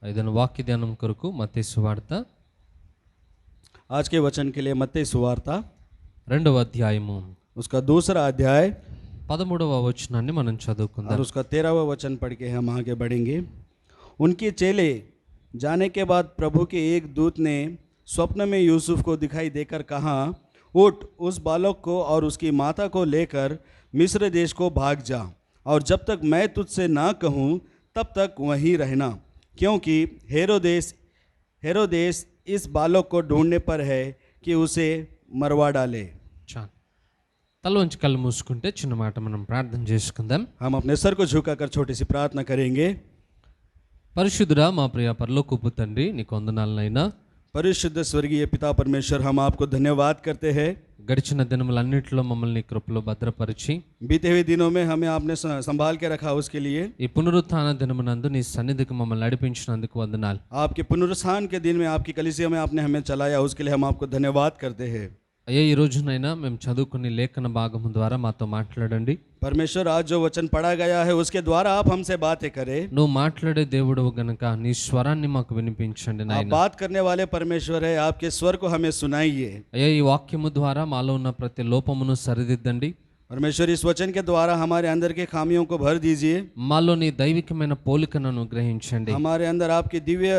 ఐదవ వాక్య ధ్యానం కొరకు మత్తయి సువార్త आज के वचन के लिए मत्ती सुवार्ता రెండవ అధ్యాయము उसका दूसरा अध्याय 13వ వచనాన్ని మనం और చదువుకుందాం. उसका 13वां वचन पढ़ के हम आगे बढ़ेंगे। उनके चेले जाने के बाद प्रभु के एक दूत ने स्वप्न में यूसुफ को दिखाई देकर कहा, उठ, उस बालक को और उसकी माता को लेकर मिस्र देश को भाग जा, और जब तक मैं तुझसे ना कहूँ तब तक वहीं रहना, क्योंकि हेरोदेस इस बालक को ढूंढने पर है कि उसे मरवा डाले। చాలు, తలవంచి కళ్ళు మూసుకుంటే చిన్న మాట మనం ప్రార్థన చేసుకుందాం. हम अपने सर को झुकाकर छोटी सी प्रार्थना करेंगे। పరిశుద్ధుడా మా ప్రియ పరలోకపు తండ్రి, నీకు వందనాలనైనా. परिशुद्ध स्वर्गीय पिता परमेश्वर, हम आपको धन्यवाद करते हैं। గడిచిన దినములన్నిటిలో మమ్మల్ని నీ కృపలో భద్రపరిచి बीते हुए दिनों में हमें आपने संभाल के रखा, उसके लिए ఈ పునరుత్థాన దినమునందు నీ సన్నిధికి మమ్మల్ని నడిపించినందుకు వందనాలు. आपके पुनरुत्थान के दिन में आपकी कलीसिया में आपने हमें चलाया, उसके लिए हम आपको धन्यवाद करते हैं। అయ్యా, ఈ రోజునైనా మేము చదువుకునే లేఖన భాగము ద్వారా మాతో మాట్లాడండి. परमेश्वर, आज जो वचन पढ़ा गया है उसके द्वारा आप हमसे बातें करें। నువ్వు మాట్లాడే దేవుడవు గనుక నీ స్వరాన్ని మాకు వినిపించండి आप నాయన. बात करने वाले परमेश्वर है, आपके स्वर को हमें सुनाइए। అయ్యా, ఈ వాక్యము ద్వారా మాలో ఉన్న ప్రతి లోపమును సరిదిద్దండి. परमेश्वर, इस वचन के द्वारा हमारे अंदर के खामियों को भर दीजिए। మాలో నీ దైవికమైన పోలికను అనుగ్రహించండి. हमारे अंदर आपके दिव्य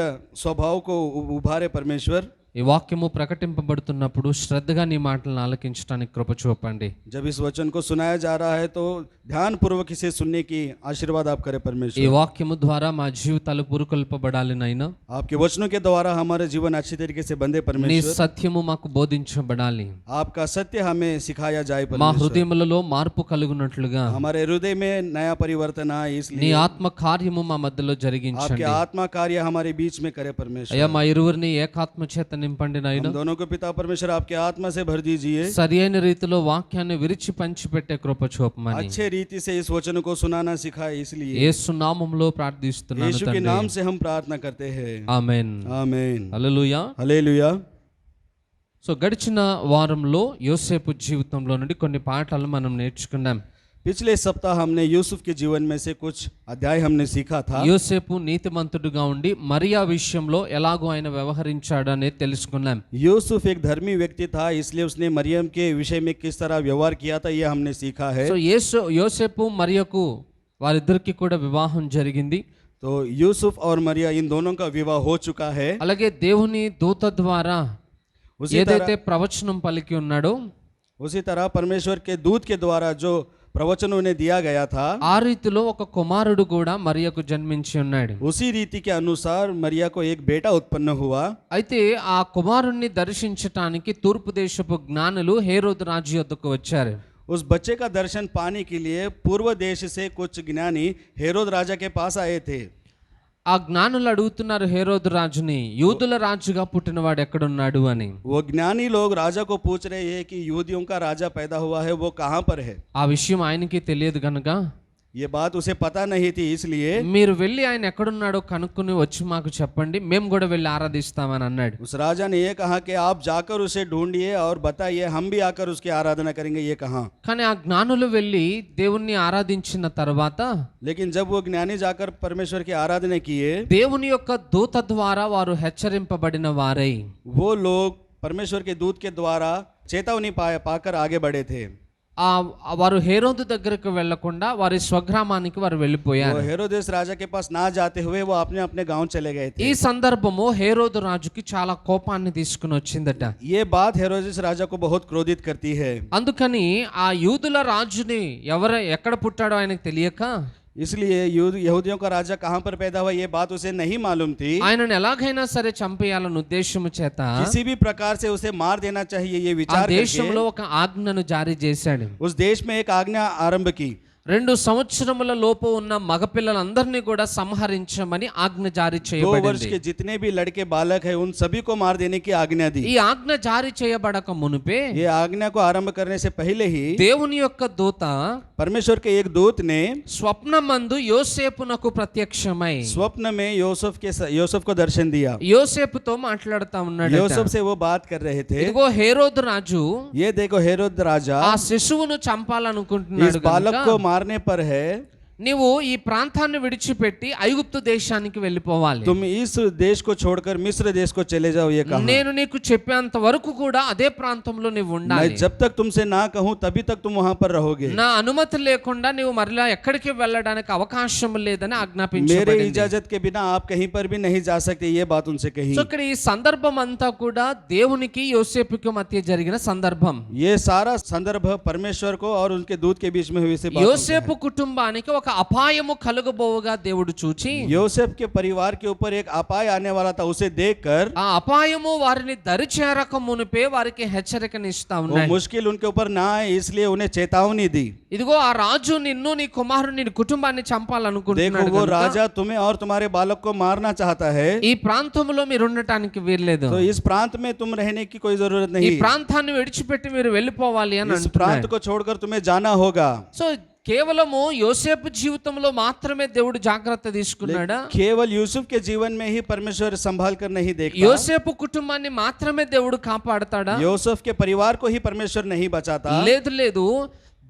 स्वभाव को उभारे परमेश्वर। ఈ వాక్యము ప్రకటింపబడుతున్నప్పుడు శ్రద్ధగా నీ మాటలను ఆలకించడానికి కృప చూపండి. जब इस वचन को सुनाया जा रहा है तो ध्यान पूर्वक इसे सुनने की आशीर्वाद आप करें ఈ परमेश्वर। వాక్యము ద్వారా మా జీవితాలు పురుకొల్పబడాలి నాయనా. आपके वचनों के द्वारा हमारे जीवन अच्छी तरीके से बंधे నీ परमेश्वर। సత్యము మాకు బోధించబడాలి. आपका सत्य हमें सिखाया जाए మా परमेश्वर। హృదయములలో మార్పు కలుగునట్లుగా हमारे हृदय में नया परिवर्तन आए, నీ इसलिए ఆత్మ కార్యము మా మధ్యలో आपके జరిగించండి. आत्मा कार्य हमारे बीच में करे परमेश्वर। అయ్యా, మా ఇరువురిని ఏకాత్మ చేత నింపండి నాయన. हम दोनों को पिता परमेश्वर आपके आत्मा से भर दीजिए। సరి అయిన రీతిలో వాక్యాన్ని విరిచి పంచిపెట్టే కృప చూపమని अच्छे रीति से इस वचन को सुनाना सिखाए, इसलिए యేసు నామములో ప్రార్థిస్తున్నాను यीशु के తండ్రి. नाम से हम प्रार्थना करते हैं, ఆమేన్. आमीन, హల్లెలూయా. हालेलुया। సో గడిచిన వారంలో యోసేపు జీవితంలో నుండి కొన్ని పాఠాలు మనం నేర్చుకున్నాం. पिछले सप्ताह हमने यूसुफ के जीवन में से कुछ अध्याय हमने सीखा था। యోసేపు నీతిమంతుడుగా ఉండి మరియా విషయంలో ఎలాగో ఆయన వ్యవహరించాడు అనేది తెలుసుకున్నాం. यूसुफ एक धर्मी व्यक्ति था, इसलिए उसने मरियम के विषय में किस तरह व्यवहार किया था, ये हमने सीखा है। సో యోసేపు మరియకు వారిద్దరికి కూడా వివాహం జరిగింది. तो यूसुफ और मरिया इन दोनों का विवाह हो चुका है। అలాగే దేవుని దూత ద్వారా ఏదైతే ప్రవచనం పలికి ఉన్నాడో उसी तरह परमेश्वर के दूत के द्वारा जो प्रवचन उन्हें दिया गया था, ఆ రీతిలో ఒక కుమారుడు కూడా మరియకు జన్మించి ఉన్నాడు. उसी रीति के अनुसार मरिया को एक बेटा उत्पन्न हुआ। అయితే ఆ కుమారుణ్ణి దర్శించటానికి తూర్పు దేశపు జ్ఞానులు హేరోదు రాజు యొద్దకు వచ్చారు. उस बच्चे का दर्शन पाने के लिए पूर्व देश से कुछ ज्ञानी हेरोद राजा के पास आए थे। ఆ జ్ఞానులు అడుగుతున్నారు హేరోదు రాజుని, యూదుల రాజుగా పుట్టినవాడు ఎక్కడున్నాడు అని. वो ज्ञानी लोग राजा को पूछ रहे हैं कि यहूदियों का राजा पैदा हुआ है, वो कहाँ पर है। ఆ విషయం ఆయనకి తెలియదు గనుక ये बात उसे पता नहीं थी, इसलिए మీరు వెళ్ళి ఆయన ఎక్కడున్నాడో కనుక్కుని వచ్చి మాకు చెప్పండి, మేము కూడా వెళ్ళి ఆరాధిస్తామని అన్నాడు. उस राजा ने ये कहा कि आप जाकर उसे ढूंढिए और बताइए, हम भी आकर उसकी आराधना करेंगे। ये कहा, కానీ ఆ జ్ఞానులు వెళ్ళి దేవుణ్ణి ఆరాధించిన తర్వాత लेकिन जब वो ज्ञानी जाकर परमेश्वर की आराधना किए, దేవుని యొక్క దూత ద్వారా వారు హెచ్చరింపబడిన వారై वो लोग परमेश्वर के दूत के द्वारा चेतावनी पाकर आगे बढ़े थे। వారు హేరోదు దగ్గరకు వెళ్లకుండా వారి స్వగ్రామానికి వారు వెళ్ళిపోయారు. वो हेरोदेस राजा के पास ना जाते हुए वो अपने अपने गांव चले गए थे। ఈ సందర్భము హేరోదు రాజుకి చాలా కోపాన్ని తీసుకుని వచ్చిందట. ये बात हेरोदेस राजा को बहुत क्रोधित करती है। అందుకని ఆ యూదుల రాజుని ఎక్కడ పుట్టాడో ఆయనకు తెలియక इसलिए यहूदियों का राजा कहाँ पर पैदा हुआ, ये बात उसे नहीं मालूम थी। ఆయనను ఎలాగైనా సరే చంపేయాలన్న ఉద్దేశము చేత किसी भी प्रकार से उसे मार देना चाहिए, ये ఆ विचार దేశంలో करके ఒక ఆజ్ఞను జారీ చేశాడు. उस देश में एक आज्ञा आरंभ की। 2 సంవత్సరముల లోపు ఉన్న మగపిల్లలందరినీ కూడా సంహరించమని ఆజ్ఞ జారీ 2 वर्ष చేయబడింది. के जितने भी लड़के बालक है उन सभी को मार देने की आज्ञा दी। ఈ ఆజ్ఞ జారీ చేయబడక మునుపే ये आज्ञा को आरंभ करने से पहले ही దేవుని యొక్క దూత परमेश्वर के एक दूत ने స్వప్నమందు యోసేపునకు ప్రత్యక్షమై स्वप्न में यूसुफ को दर्शन दिया। యోసేపుతో మాట్లాడుతా ఉన్నాడు. यूसुफ से वो बात कर रहे थे, ఇదిగో హేరోదు రాజు ये देखो हेरोद राजा ఆ శిశువును इस చంపాలనుకుంటున్నాడు बालक గనుక को मारने पर है, నీవు ఈ ప్రాంతాన్ని విడిచిపెట్టి ఐగుప్తు దేశానికి వెళ్ళిపోవాలి. तुम इस देश को छोड़कर मिस्र देश को चले जाओ, ये कहा। నేను నీకు చెప్పేంత వరకు కూడా అదే ప్రాంతంలో నీవు मैं ఉండాలి. जब तक तुमसे ना कहूं तभी तक तुम वहां पर रहोगे। నా అనుమతి లేకుండా నీవు మరలా ఎక్కడికి వెళ్ళడానికి అవకాశం లేదని मेरे ఆజ్ఞాపించబడింది. इजाजत के बिना आप कहीं पर भी नहीं जा सकते, ये बात उनसे कही। సో ఇక్కడ ఈ సందర్భం అంతా కూడా దేవునికి యోసేపుకి మధ్య జరిగిన సందర్భం. ये सारा संदर्भ परमेश्वर को और उनके दूत के बीच में हुई से बात है। యోసేపు కుటుంబానికి ఒక అపాయము కలుగబోవుగా దేవుడు చూచి योसेफ के परिवार के ऊपर एक अपाय आने वाला था, उसे देखकर ఆ అపాయము వారిని దరిచేరక మునిపే వారికి హెచ్చరికనిస్తా वो ఉన్నాయి. मुश्किल उनके ऊपर ना आए इसलिए उन्हें चेतावनी दी। ఇదిగో ఆ రాజు నిన్ను నీ కుమారుని నీ కుటుంబాన్ని देखो చంపాలనుకుంటున్నాడు वो కనుక राजा तुम्हें और तुम्हारे बालक को मारना चाहता है, ఈ ప్రాంతంలో మీరు ఉండటానికి వీల్లేదు. तो इस प्रांत में तुम रहने की कोई जरूरत ఈ नहीं। ప్రాంతాన్ని విడిచిపెట్టి మీరు వెళ్ళిపోవాలి అని इस प्रांत అంటున్నాడు. को छोड़कर तुम्हें जाना होगा। సో కేవలము యోసేపు జీవితంలో మాత్రమే దేవుడు జాగ్రత్త తీసుకున్నాడా? केवल यूसुफ के जीवन में ही परमेश्वर संभाल कर नहीं देखता। యోసేపు కుటుంబాన్ని మాత్రమే దేవుడు కాపాడతాడా? यूसुफ के परिवार को ही परमेश्वर नहीं बचाता। లేదు లేదు,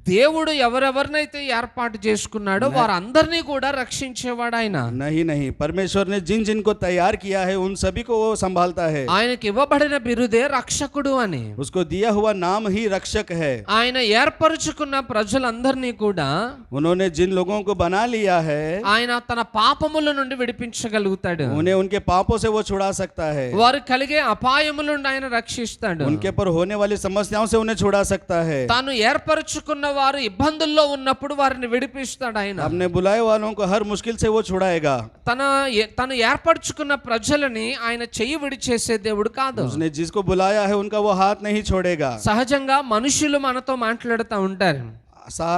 దేవుడు ఎవరెవరినైతే ఏర్పాటు చేసుకున్నాడో వారందరినీ కూడా రక్షించేవాడు ఆయన. नहीं नहीं, परमेश्वर ने जिन जिन को तैयार किया है उन सभी को वो संभालता है। ఆయనకి ఇవ్వబడిన బిరుదే రక్షకుడు అని. उसको दिया हुआ नाम ही रक्षक है। ఆయన ఏర్పరచుకున్న ప్రజలందరినీ కూడా उन्होंने जिन लोगों को बना लिया है ఆయన తన పాపముల నుండి విడిపించగలుగుతాడు. उन्हें उनके पापों से वो छुड़ा सकता है। వారు కలిగే అపాయముల నుండి ఆయన రక్షిస్తాడు. उनके पर होने वाली समस्याओं से उन्हें छुड़ा सकता है। తాను ఏర్పరచుకున్న వారు ఇబ్బందుల్లో ఉన్నప్పుడు వారిని విడిపిస్తాడు ఆయన. अपने बुलाए वालों को हर मुश्किल से वो छुड़ाएगा। తను ఏర్పరచుకున్న ప్రజలని ఆయన చెయ్యి విడిచేసే దేవుడు కాదు. उसने जिसको बुलाया है उनका वो हाथ नहीं छोड़ेगा। సహజంగా మనుషులు మనతో మాట్లాడుతూ ఉంటారు.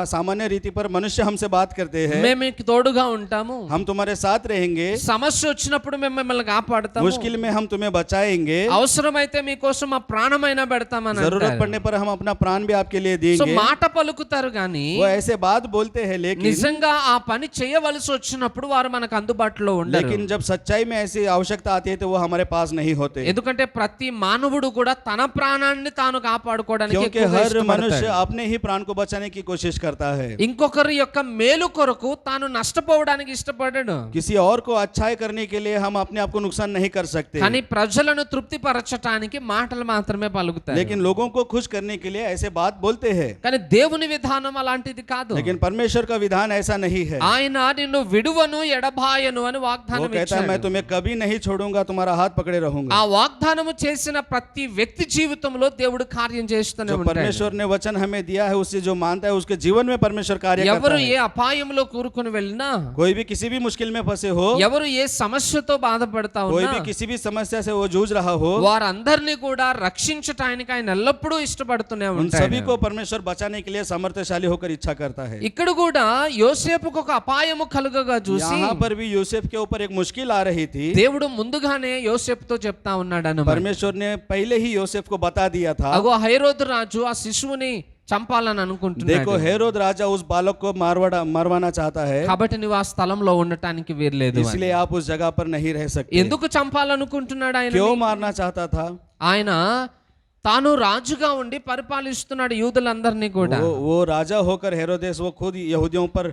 सामान्य रीति पर मनुष्य हमसे बात करते हैं, మేము మీకు తోడుగా ఉంటాము, हम तुम्हारे साथ रहेंगे, సమస్య వచ్చినప్పుడు మేము మిమ్మల్ని కాపాడుతాము, मुश्किल में हम तुम्हें बचाएंगे, అవసరమైతే మీకోసం మా ప్రాణమైనా పెడతామని जरूरत అంటారు. पड़ने पर हम अपना प्राण भी आपके लिए సో देंगे। మాట పలుకుతారు గాని वो ऐसे बात बोलते हैं, लेकिन నిజంగా ఆ పని చేయవలసి వచ్చినప్పుడు వారు మనకు అందుబాటులో ఉండరు. लेकिन जब सच्चाई में ऐसी आवश्यकता आती है तो वो हमारे पास नहीं होते। ఎందుకంటే ప్రతి మానవుడు కూడా తన ప్రాణాన్ని తాను కాపాడుకోవడానికి क्योंकि ఎక్కువగా हर ఇష్టపడతాడు. मनुष्य अपने ही प्राण को बचाने की कोशिश करता है। ఇంకొకరి యొక్క మేలు కొరకు తాను నష్టపోవడానికి ఇష్టపడడు. किसी और को अच्छाई करने के लिए हम अपने आप को नुकसान नहीं कर सकते, కానీ ప్రజలను తృప్తిపరచటానికి మాటలు మాత్రమే పలుకుతారు. लेकिन लोगों को खुश करने के लिए ऐसे बात बोलते हैं। కానీ దేవుని విధానం అలాంటిది కాదు. लेकिन परमेश्वर का विधान ऐसा नहीं है। ఆయన నిన్ను విడువను ఎడబాయను అని वो వాగ్దానం कहता है मैं ఇచ్చాడు. तुम्हें कभी नहीं छोड़ूंगा, तुम्हारा हाथ पकड़े रहूंगा। ఆ వాగ్దానము చేసిన ప్రతి వ్యక్తి జీవితంలో దేవుడు కార్యం చేస్తూనే जो ఉంటాడు. परमेश्वर ने वचन हमें दिया है उससे जो मानता है उसके जीवन में परमेश्वर कार्य करता ఎవరు ఏ है। అపాయంలో కూరుకొని వెళ్ళినా, कोई भी किसी भी मुश्किल में फंसे हो, ఎవరు ఏ సమస్యతో బాధపడతా कोई ఉన్నా, भी किसी भी समस्या से वो जूझ रहा हो, వారందరినీ కూడా రక్షించటానికి ఆయన ఎల్లప్పుడూ ఇష్టపడుతూనే उन सभी ఉంటాడు. को परमेश्वर बचाने के लिए समर्थशाली होकर इच्छा करता है। ఇక్కడ కూడా యోసేపుకు ఒక అపాయము కలుగగా చూసి यहाँ पर भी यूसुफ के ऊपर एक मुश्किल आ रही थी। దేవుడు ముందుగానే యోసేపుతో చెప్తా ఉన్నాడు అన్నమాట. परमेश्वर ने पहले ही यूसुफ को बता दिया था। అగో హేరోదు రాజు ఆ శిశువుని చంపాలని అనుకుంటున్నాడు. देखो हेरोद राजा उस बालक को मरवाना चाहता है, కాబట్టి నువ్వు ఆ స్థలంలో ఉండటానికి వీల్లేదు అని. इसलिए आप उस जगह पर नहीं रह सकते। ఎందుకు చంపాలనుకుంటున్నాడు ఆయన? क्यों मारना चाहता था? ఆయన తాను రాజుగా ఉండి పరిపాలిస్తున్నాడు యూదులందరినీ కూడా. वो राजा होकर हेरोदेस वो खुद यहूदियों पर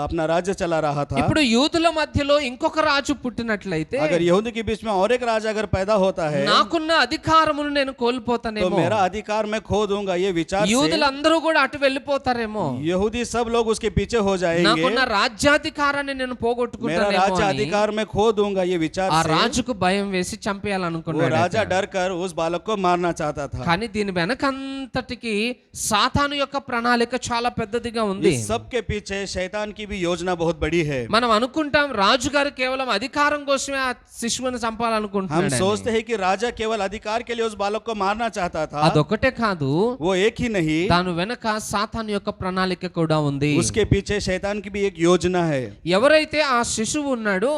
अपना राज्य चला रहा था। ఇప్పుడు యూదుల మధ్యలో ఇంకొక రాజు పుట్టినట్లయితే अगर यहूदी के बीच में और एक राजा अगर पैदा होता है నాకున్న అధికారమును నేను तो కోల్పోతానేమో, मेरा अधिकार मैं खो दूंगा, ये विचार से యూదులందరూ కూడా అటు వెళ్ళిపోతారేమో, यहूदी सब लोग उसके पीछे हो जाएंगे, నాకున్న రాజ్యాధికారాన్ని నేను मेरा పోగొట్టుకుంటానేమో राज्य అని अधिकार मैं खो दूंगा, ये विचार ఆ से రాజుకు భయం వేసి वो చంపేయాలనుకున్నాడు. राजा डर कर उस बालक को मारना चाहता था। కానీ దీని వెనకంతటికి సాతాను యొక్క ప్రణాళిక చాలా పెద్దదిగా ఉంది. इस सब के पीछे शैतान की भी योजना बहुत बड़ी है। మనం అనుకుంటాం రాజుగారు కేవలం అధికారం కోసమే ఆ శిశువుని हम చంపాలనుకుంటున్నాడు. सोचते हैं कि राजा केवल अधिकार के लिए उस बालक को मारना चाहता था। అదొకటే కాదు, वो एक ही नहीं, దాని వెనక సాతాను యొక్క ప్రణాళిక కూడా ఉంది. उसके पीछे शैतान की भी एक योजना है। ఎవరైతే ఆ శిశువు ఉన్నాడో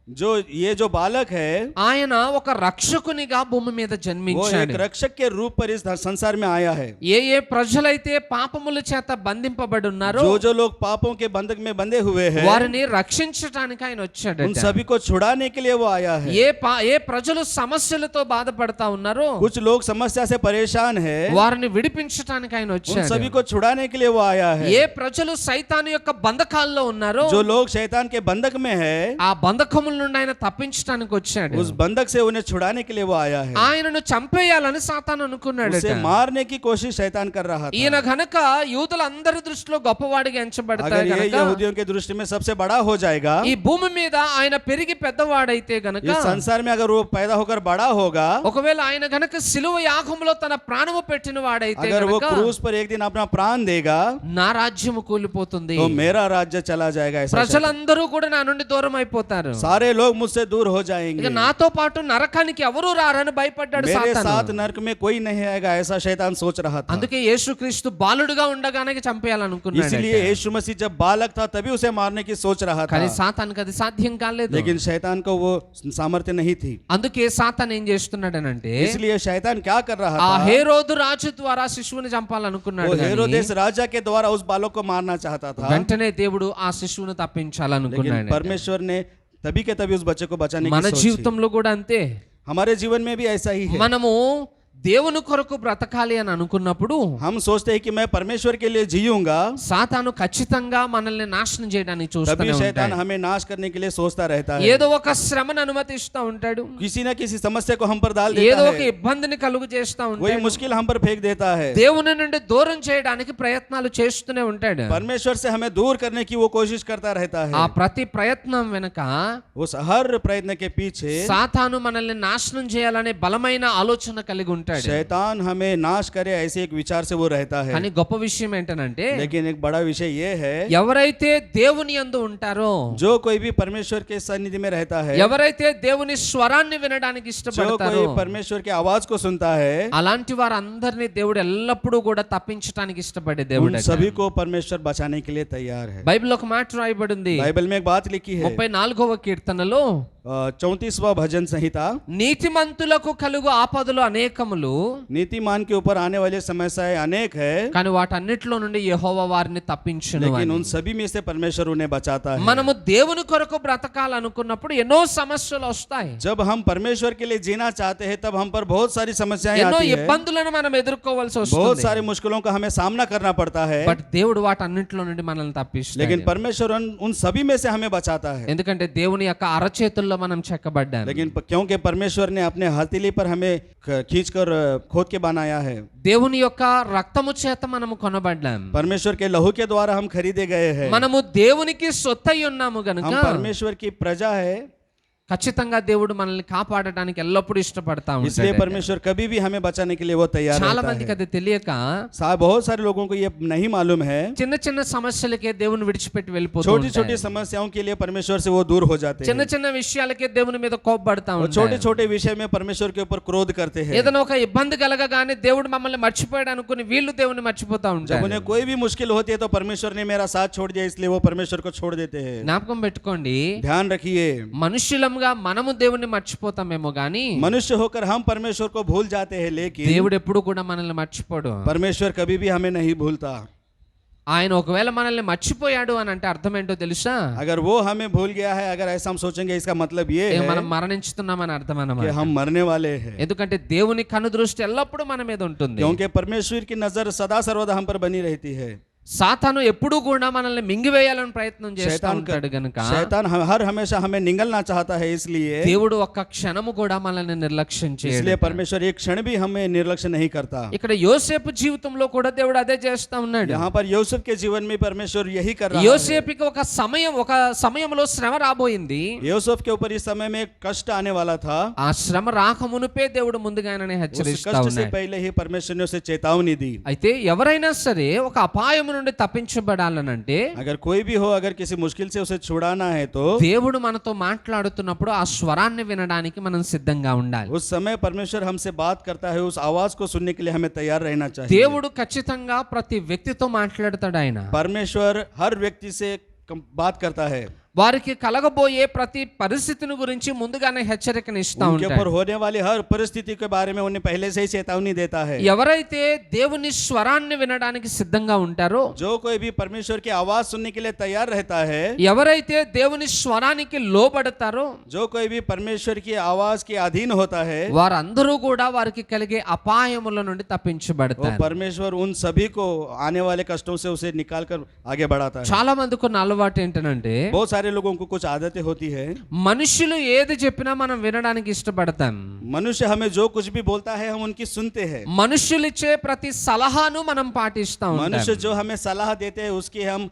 जो ये जो बालक है ఆయన ఒక రక్షకునిగా భూమి మీద वो జన్మించాడు. एक रक्षक के रूप पर इस संसार में आया है। ఏ ప్రజలైతే పాపముల చేత బంధింపబడి ఉన్నారో जो लोग पापों के बंधक में बंधे हुए हैं వారిని రక్షించడానికి ఆయన వచ్చాడు. उन सभी को छुड़ाने के लिए वो आया है। ఏ ప్రజలు సమస్యలతో బాధపడతా ఉన్నారో कुछ लोग समस्या से परेशान है, వారిని విడిపించడానికి ఆయన उन వచ్చాడు. सभी को छुड़ाने के लिए वो आया है। ఏ ప్రజలు సైతాను యొక్క బంధకాల్లో ఉన్నారో जो लोग शैतान के बंधक में है ఆ బంధకముల నుండి ఆయన తప్పించడానికి వచ్చాడు. उस बंधक से उन्हें छुड़ाने के लिए वो आया है। ఆయనను చంపేయాలని సాతాను అనుకున్నాడు. उसे मारने की कोशिश शैतान कर रहा था। ఈయన గనక యూదులందరి దృష్టిలో గొప్పవాడిగా ఎంచబడతాయి अगर ये గనక यहूदियों की दृष्टि में सबसे बड़ा हो जाएगा, ఈ భూమి మీద ఆయన పెరిగి పెద్దవాడైతే గనక इस संसार में अगर वो पैदा होकर बड़ा होगा, ఒకవేళ ఆయన గనక సిలువ యాగములో తన ప్రాణము పెట్టిన వాడైతే अगर वो గనక क्रूस पर एक दिन अपना प्राण देगा నా రాజ్యము కూలిపోతుంది. तो मेरा राज्य चला जाएगा। ऐसा ప్రజలందరూ కూడా నా నుండి దూరం అయిపోతారు. सारे लोग मुझसे दूर हो ఇక जाएंगे। నాతో పాటు నరకానికి ఎవరు రారని భయపడ్డాడు मेरे సాతాను. साथ नरक में कोई नहीं आएगा, ऐसा शैतान सोच रहा था। అందుకే యేసుక్రీస్తు బాలుడుగా ఉండగానే చంపేయాలనుకున్నాడు. इसलिए यीशु मसीह जब बालक था तभी उसे मारने की सोच रहा था, కానీ సాతానికి అది సాధ్యం కాలేదు. लेकिन शैतान को वो सामर्थ्य नहीं थी। అందుకే సాతాన్ ఏం చేస్తున్నాడనంటే इसलिए शैतान क्या कर रहा ఆ था, హేరోదు రాజు ద్వారా శిశువుని చంపాలనుకున్నాడు. वो కానీ हेरोदेस राजा के द्वारा उस बालक को मारना चाहता था, వెంటనే దేవుడు ఆ శిశువును लेकिन తప్పించాలనుకున్నాడు. परमेश्वर ने तभी के तभी उस बच्चे को बचाने మన की सोच की। జీవితంలో కూడా అంతే. हमारे जीवन में भी ऐसा ही है। మనము దేవుని కొరకు బ్రతకాలి అని అనుకున్నప్పుడు हम सोचते हैं कि मैं परमेश्वर के लिए जीऊंगा, సాతాను ఖచ్చితంగా మనల్ని నాశనం చేయడానికి तभी చూస్తూనే शैतान ఉంటాడు. हमें नाश करने के लिए सोचता रहता है। ఏదో ఒక శ్రమను అనుమతిస్తూ ఉంటాడు. किसी न किसी समस्या को हम पर डाल ఏదో देता ఒక है, ఇబ్బందిని కలుగు చేస్తూ वही ఉంటాడు. मुश्किल हम पर फेंक देता है। దేవుని నుండి దూరం చేయడానికి ప్రయత్నాలు చేస్తూనే ఉంటాడు. परमेश्वर से हमें दूर करने की वो कोशिश करता रहता ఆ है। ప్రతి ప్రయత్నం వెనక उस हर प्रयत्न के पीछे సాతాను మనల్ని నాశనం చేయాలనే బలమైన ఆలోచన కలిగి ఉంటాడు. शैतान हमें नाश करे ऐसे एक विचार से वो रहता है। కానీ గొప్ప విషయం ఏంటనంటే लेकिन एक बड़ा विषय ये है, ఎవరైతే దేవుని యందు ఉంటారో, जो कोई भी परमेश्वर के सन्निधि में रहता है, ఎవరైతే దేవుని స్వరాన్ని వినడానికి जो ఇష్టపడతారో, कोई परमेश्वर के आवाज को सुनता है, అలాంటి వారందరినీ దేవుడు ఎల్లప్పుడూ కూడా తప్పించడానికి ఇష్టపడే उन దేవుడు. सभी को परमेश्वर बचाने के लिए तैयार है। బైబిల్లో ఒక మాట రాయబడింది. बाइबल में एक बात लिखी है, 34వ కీర్తనలో 34वां भजन संहिता, నీతిమంతులకు కలుగు ఆపదలు అనేకములు, नीतिमान के ऊपर आने वाली समस्याएं अनेक है, కానీ వాటన్నిటిలో నుండి యెహోవా వారిని తప్పించును लेकिन అని. उन सभी में से परमेश्वर उन्हें बचाता है। మనము దేవుని కొరకు బ్రతకాలనుకున్నప్పుడు ఎన్నో సమస్యలు వస్తాయి. जब हम परमेश्वर के लिए जीना चाहते हैं तब हम पर बहुत सारी समस्याएं ఎన్నో आती है, ఇబ్బందులను మనం ఎదుర్కోవాల్సి बहुत వస్తుంది. सारी मुश्किलों का हमें सामना करना पड़ता है, బట్ దేవుడు వాటన్నిటిలో నుండి మనల్ని తప్పిస్తాడు. लेकिन परमेश्वर उन सभी में से हमें बचाता है। ఎందుకంటే దేవుని యొక్క అరచేతుల్లో మనం చెక్కబడ్డాం. लेकिन क्योंकि परमेश्वर ने अपने हथेली पर हमें खींचकर खोद के बनाया है, దేవుని యొక్క రక్తము చేత మనము కొనబడ్డాం. परमेश्वर के लहू के द्वारा हम खरीदे गए हैं, మనము దేవునికి సొత్తై ఉన్నాము గనుక हम परमेश्वर की प्रजा है, ఖచ్చితంగా దేవుడు మనల్ని కాపాడడానికి ఎల్లప్పుడూ ఇష్టపడతా इसलिए ఉంటాడు. परमेश्वर कभी भी हमें बचाने के लिए वो तैयार చాలా रहता మందికి है। అది తెలియక बहुत सारे लोगों को ये नहीं मालूम है, చిన్న చిన్న సమస్యలకే దేవుని విడిచిపెట్టి వెళ్ళిపోతూ छोटी ఉంటారు. छोटी समस्याओं के लिए परमेश्वर से वो दूर हो जाते చిన్న हैं, చిన్న విషయాలకే దేవుని మీద కోపపడతా और ఉంటారు. छोटे छोटे विषय में परमेश्वर के ऊपर क्रोध करते हैं। ఏదైనా ఒక ఇబ్బంది కలగగానే దేవుడు మమ్మల్ని మర్చిపోయాడు అనుకుని వీళ్ళు దేవుని మర్చిపోతా जब ఉంటారు. उन्हें कोई भी मुश्किल होती है तो परमेश्वर ने मेरा साथ छोड़ दिया, इसलिए वो परमेश्वर को छोड़ देते हैं। జ్ఞాపకం పెట్టుకోండి, ध्यान रखिए, మనుషులంగా మనము దేవుని మర్చిపోతామేమో గానీ मनुष्य होकर हम परमेश्वर को भूल जाते हैं, लेकिन దేవుడు ఎప్పుడు కూడా మనల్ని మర్చిపోడు. परमेश्वर कभी भी हमें नहीं भूलता। ఆయన ఒకవేళ మనల్ని మర్చిపోయాడు అని అంటే అర్థం ఏంటో తెలుసా? अगर वो हमें भूल गया है, अगर ऐसा हम सोचेंगे, इसका मतलब ये మనం है మరణించుతున్నామని అర్థం कि అన్నమాట. हम मरने वाले हैं, ఎందుకంటే దేవుని కనుదృష్టి ఎల్లప్పుడూ మన మీద ఉంటుంది. क्योंकि परमेश्वर की नजर सदा सर्वदा हम पर बनी रहती है। సాతాను ఎప్పుడూ కూడా మనల్ని మింగివేయాలని ప్రయత్నం చేస్తూ शैतान ఉంటాడు గనుక शैतान हर हमेशा हमें निगलना चाहता है, इसलिए దేవుడు ఒక్క క్షణము కూడా మనల్ని నిర్లక్ష్యం చేయడు. इसलिए परमेश्वर एक क्षण भी हमें निर्लक्ष्य नहीं करता। ఇక్కడ యోసేపు జీవితంలో కూడా దేవుడు అదే చేస్తా ఉన్నాడు. यहाँ पर यूसुफ के जीवन में परमेश्वर यही कर रहा है। యోసేపుకి ఒక సమయంలో శ్రమ రాబోయింది. यूसुफ के ऊपर इस समय में एक कष्ट आने वाला था, ఆ శ్రమ రాకమునుపే దేవుడు ముందుగానే उस హెచ్చరిస్తా कष्ट से ఉన్నాడు. पहले ही परमेश्वर ने उसे चेतावनी दी। అయితే ఎవరైనా సరే ఒక అపాయము నుండి తప్పించబడాలనంటే अगर कोई भी हो, अगर किसी मुश्किल से उसे छुड़ाना है तो దేవుడు మనతో మాట్లాడుతున్నప్పుడు ఆ స్వరాన్ని వినడానికి మనం సిద్ధంగా ఉండాలి. उस समय परमेश्वर हमसे बात करता है, उस आवाज को सुनने के लिए हमें तैयार रहना चाहिए। దేవుడు ఖచ్చితంగా ప్రతి వ్యక్తితో మాట్లాడతాడు. ఆయన परमेश्वर हर व्यक्ति से बात करता है। వారికి కలగబోయే ప్రతి పరిస్థితిని గురించి ముందుగానే హెచ్చరికను ఇస్తా उनके ఉంటాడు. ऊपर होने वाली हर परिस्थिति के बारे में उन्हें पहले से ही चेतावनी देता है। ఎవరైతే దేవుని స్వరాన్ని వినడానికి సిద్ధంగా ఉంటారో, जो कोई भी परमेश्वर की आवाज सुनने के लिए तैयार रहता है, ఎవరైతే దేవుని స్వరానికి లోబడతారో, जो कोई भी परमेश्वर की आवाज के अधीन होता है, వారందరూ కూడా వారికి కలిగే అపాయముల నుండి वो తప్పించబడతారు. परमेश्वर उन सभी को आने वाले कष्टों से उसे निकाल कर आगे बढ़ाता है। చాలా మందికి ఉన్న అలవాటు ఏంటంటే, बहुत सारे लोगों को कुछ आदतें होती है। మనుషులు ఏది చెప్పినా మనం వినడానికి ఇష్టపడతాం. मनुष्य हमें जो कुछ भी बोलता है हम उनकी सुनते हैं। మనుషులిచ్చే ప్రతి సలహాను మనం పాటిస్తాం. मनुष्य जो हमें सलाह देते हैं उसकी हम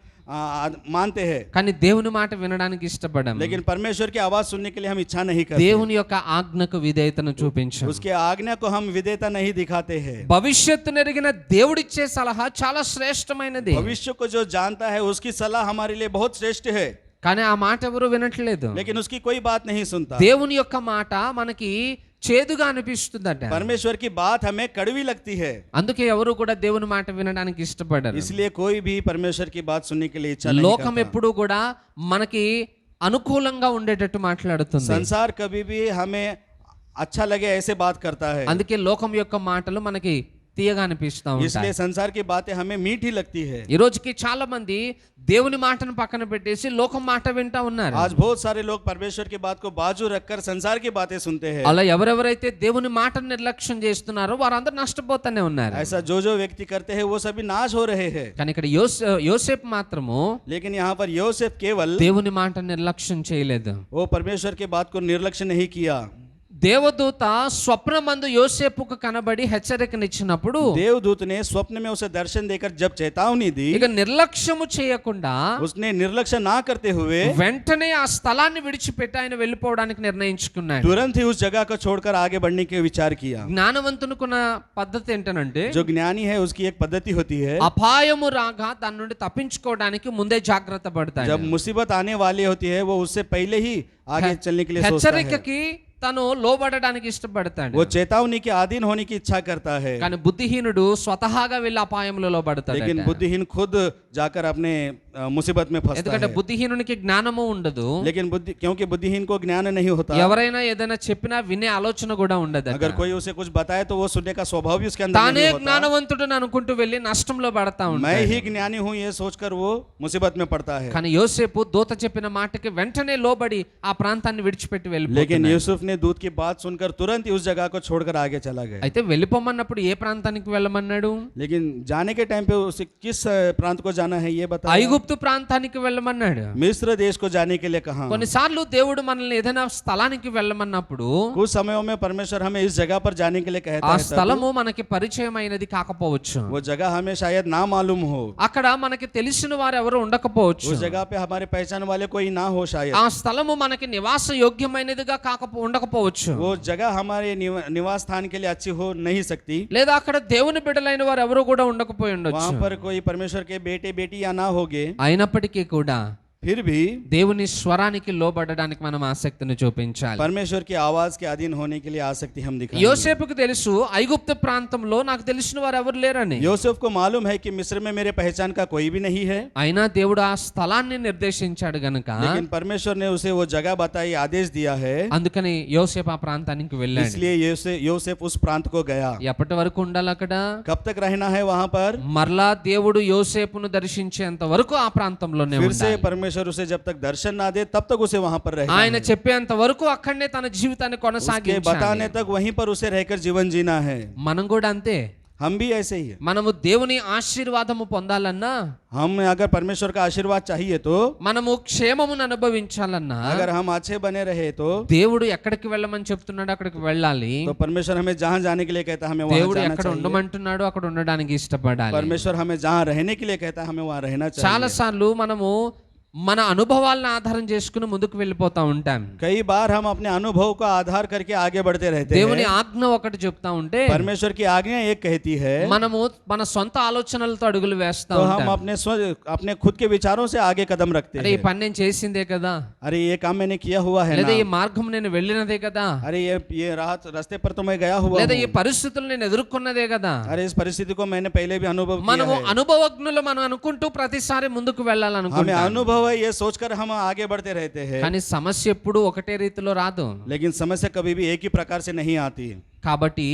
मानते हैं, కానీ దేవుని మాట వినడానికి ఇష్టపడం. लेकिन परमेश्वर की आवाज सुनने के लिए हम इच्छा नहीं करते। దేవుని యొక్క ఆజ్ఞకు విధేయతను చూపించం. उसके आज्ञा को हम विधेयता नहीं दिखाते हैं। భవిష్యత్తును ఎరిగిన దేవుడిచ్చే సలహా చాలా శ్రేష్టమైనది. भविष्य को जो जानता है उसकी सलाह हमारे लिए बहुत श्रेष्ठ है, కానీ ఆ మాట ఎవరు వినట్లేదు. लेकिन उसकी कोई बात नहीं सुनता। దేవుని యొక్క మాట మనకి చేదుగా అనిపిస్తుందట. परमेश्वर की बात हमें कड़वी लगती है, అందుకే ఎవరు కూడా దేవుని మాట వినడానికి ఇష్టపడరు. इसलिए कोई भी परमेश्वर की बात सुनने के लिए इच्छा नहीं లోకం करता। ఎప్పుడూ కూడా మనకి అనుకూలంగా ఉండేటట్టు మాట్లాడుతుంది. संसार कभी भी हमें अच्छा लगे ऐसे बात करता है, అందుకే లోకం యొక్క మాటలు మనకి తీయగా అనిపిస్తా ఉంటాయి. इसलिए संसार की बातें हमें मीठी लगती है। ఈ రోజుకి చాలా మంది దేవుని మాటను పక్కన పెట్టేసి లోకం మాట వింటా ఉన్నారు. आज बहुत सारे लोग परमेश्वर की बात को बाजू रखकर संसार की बातें सुनते हैं। అలా ఎవరెవరైతే దేవుని మాటను నిర్లక్ష్యం చేస్తున్నారో వారందరూ నష్టపోతానే ఉన్నారు. ऐसा जो जो व्यक्ति करते हैं वो सभी नाश हो रहे हैं। కానీ ఇక్కడ యోసేపు మాత్రము लेकिन यहाँ पर योसेफ केवल దేవుని మాట నిర్లక్ష్యం చేయలేదు. वो परमेश्वर की बात को निर्लक्ष्य नहीं किया। దేవదూత స్వప్నమందు యోసేపుకు కనబడి హెచ్చరికనిచ్చినప్పుడు देवदूत ने स्वप्न में उसे दर्शन देकर जब चेतावनी दी, ఇక నిర్లక్ష్యము చేయకుండా उसने निर्लक्ष्य ना करते हुए వెంటనే ఆ స్థలాన్ని విడిచిపెట్టి ఆయన వెళ్ళిపోవడానికి నిర్ణయించుకున్నాడు. तुरंत ही उस जगह को छोड़कर आगे बढ़ने के विचार किया। జ్ఞానవంతునుకున్న పద్ధతి ఏంటనంటే, जो ज्ञानी है उसकी एक पद्धति होती है, అపాయము రాగా దాని నుండి తప్పించుకోవడానికి ముందే జాగ్రత్త పడతాడు. जब मुसीबत आने वाली होती है वो उससे पहले ही आगे चलने के लिए सोचता है। హెచ్చరికకి తను లోబడడానికి ఇష్టపడతాడు. वो चेतावनी के अधीन होने की इच्छा करता है, కానీ బుద్ధిహీనుడు స్వతహాగా వెళ్ళి అపాయంలో లోబడతాడు. लेकिन बुद्धिहीन खुद जाकर अपने मुसीबत में फंसता ఎందుకంటే है। బుద్ధిహీనునికి జ్ఞానము ఉండదు. लेकिन क्योंकि बुद्धिहीन को ज्ञान नहीं होता, ఎవరైనా ఏదైనా చెప్పినా వినే ఆలోచన కూడా ఉండదు. अगर कोई उसे कुछ बताए तो वो सुनने का स्वभाव भी उसके अंदर తానే नहीं होता। జ్ఞానవంతుడు అనుకుంటూ వెళ్ళి నష్టంలో పడతా मैं ఉంటాడు. ही ज्ञानी हूँ ये सोचकर वो मुसीबत में पड़ता है। కానీ యోసేపు దూత చెప్పిన మాటకి వెంటనే లోబడి ఆ ప్రాంతాన్ని విడిచిపెట్టి लेकिन వెళ్ళిపోయాడు. यूसुफ ने दूत की बात सुनकर तुरंत ही उस जगह को छोड़कर आगे चला गया। అయితే వెళ్ళిపోమన్నప్పుడు ఏ ప్రాంతానికి వెళ్ళమన్నాడు? लेकिन जाने के टाइम पे उसे किस प्रांत को जाना है ये बताया। ఐగుప్తు ప్రాంతానికి వెళ్ళమన్నాడు. मिस्र देश को जाने के लिए कहा। కొన్నిసార్లు దేవుడు మనల్ని ఏదైనా స్థలానికి వెళ్ళమన్నప్పుడు कुछ समयों में परमेश्वर हमें इस जगह पर जाने के लिए कहता ఆ है, तब స్థలము మనకి పరిచయం అయినది కాకపోవచ్చు. वो जगह हमें शायद ना मालूम हो, అక్కడ మనకి తెలిసిన వారు ఎవరు ఉండకపోవచ్చు. उस जगह पे हमारे पहचान वाले कोई ना हो शायद, ఆ స్థలము మనకి నివాస యోగ్యమైనదిగా ఉండకపోవచ్చు. वो जगह हमारे निवास स्थान के लिए अच्छी हो नहीं सकती, లేదా అక్కడ దేవుని బిడ్డలైన వారు ఎవరు కూడా ఉండకపోయి ఉండొచ్చు. वहां पर कोई परमेश्वर के बेटे बेटी या ना होगे, అయినప్పటికీ కూడా फिर भी దేవుని స్వరానికి లోబడడానికి మనం ఆసక్తిని చూపించాలి. परमेश्वर की आवाज के अधीन होने के लिए आसक्ति हम दिखाएं। యోసేపుకు తెలుసు ఐగుప్తు ప్రాంతంలో నాకు తెలిసిన వారు ఎవరు లేరని. యోసేफ को मालूम है कि मिस्र में मेरे पहचान का कोई भी नहीं है, అయినా దేవుడు ఆ స్థలాన్ని నిర్దేశించాడు గనుక लेकिन परमेश्वर ने उसे वो जगह बताई, आदेश दिया है, అందుకని యోసేపు ఆ ప్రాంతానికి వెళ్ళాడు. इसलिए యోసేफ उस प्रांत को गया। ఎప్పటి వరకు ఉండాలి అక్కడ? कब तक रहना है वहां पर? మరలా దేవుడు యోసేపును దర్శించేంత వరకు ఆ ప్రాంతంలోనే फिर से ఉండాలి. परमेश्वर उसे जब तक दर्शन ना दे तब तक उसे वहां पर रहना ఆయన है। చెప్పేంత వరకు అక్కడనే తన జీవితాన్ని उसके కొనసాగించాలి. बताने तक वहीं पर उसे रहकर जीवन जीना है। మనం కూడా అంతే. हम भी ऐसे ही हैं। మనము దేవుని ఆశీర్వాదము పొందాలన్నా, हम अगर परमेश्वर का आशीर्वाद चाहिए तो, మనము క్షేమమును అనుభవించాలన్నా, अगर हम अच्छे बने रहे तो దేవుడు ఎక్కడికి వెళ్ళమని చెప్తున్నాడు అక్కడికి వెళ్ళాలి. परमेश्वर हमें जहां जाने के लिए कहता है हमें वहां దేవుడు जाना ఎక్కడ चाहिए। ఉండమంటున్నాడు అక్కడ ఉండడానికి ఇష్టపడాలి. परमेश्वर हमें जहां रहने के लिए कहता है हमें वहां रहना చాలా चाहिए। సార్లు మనము మన అనుభవాలను ఆధారం చేసుకుని ముందుకు వెళ్ళిపోతా ఉంటాం. कई बार हम अपने अनुभव का आधार करके आगे बढ़ते रहते దేవుని हैं। ఆజ్ఞ ఒకటి చెప్తా ఉంటే परमेश्वर की आज्ञा एक कहती है మనము మన సొంత ఆలోచనలతో అడుగులు వేస్తా तो हम ఉంటాం. अपने खुद के विचारों से आगे कदम रखते అరే ఈ हैं। పని నేను చేసిందే కదా, अरे ये काम मैंने किया हुआ है లేదా ना, ఈ మార్గం నేను వెళ్ళినదే కదా, अरे ये रास्ते पर तो मैं गया हुआ లేదా ఈ हूँ, పరిస్థితులు నేను ఎదుర్కొన్నదే కదా. अरे इस परिस्थिति को मैंने पहले भी अनुभव किया మనము है। అనుభవజ్ఞులు మనం అనుకుంటూ ప్రతిసారి ముందుకు हमें వెళ్ళాలనుకుంటాం. अनुभव है ये सोचकर हम आगे बढ़ते रहते हैं, కానీ సమస్య ఎప్పుడు ఒకటే రీతిలో రాదు. लेकिन समस्या कभी भी एक ही प्रकार से नहीं आती. కాబట్టి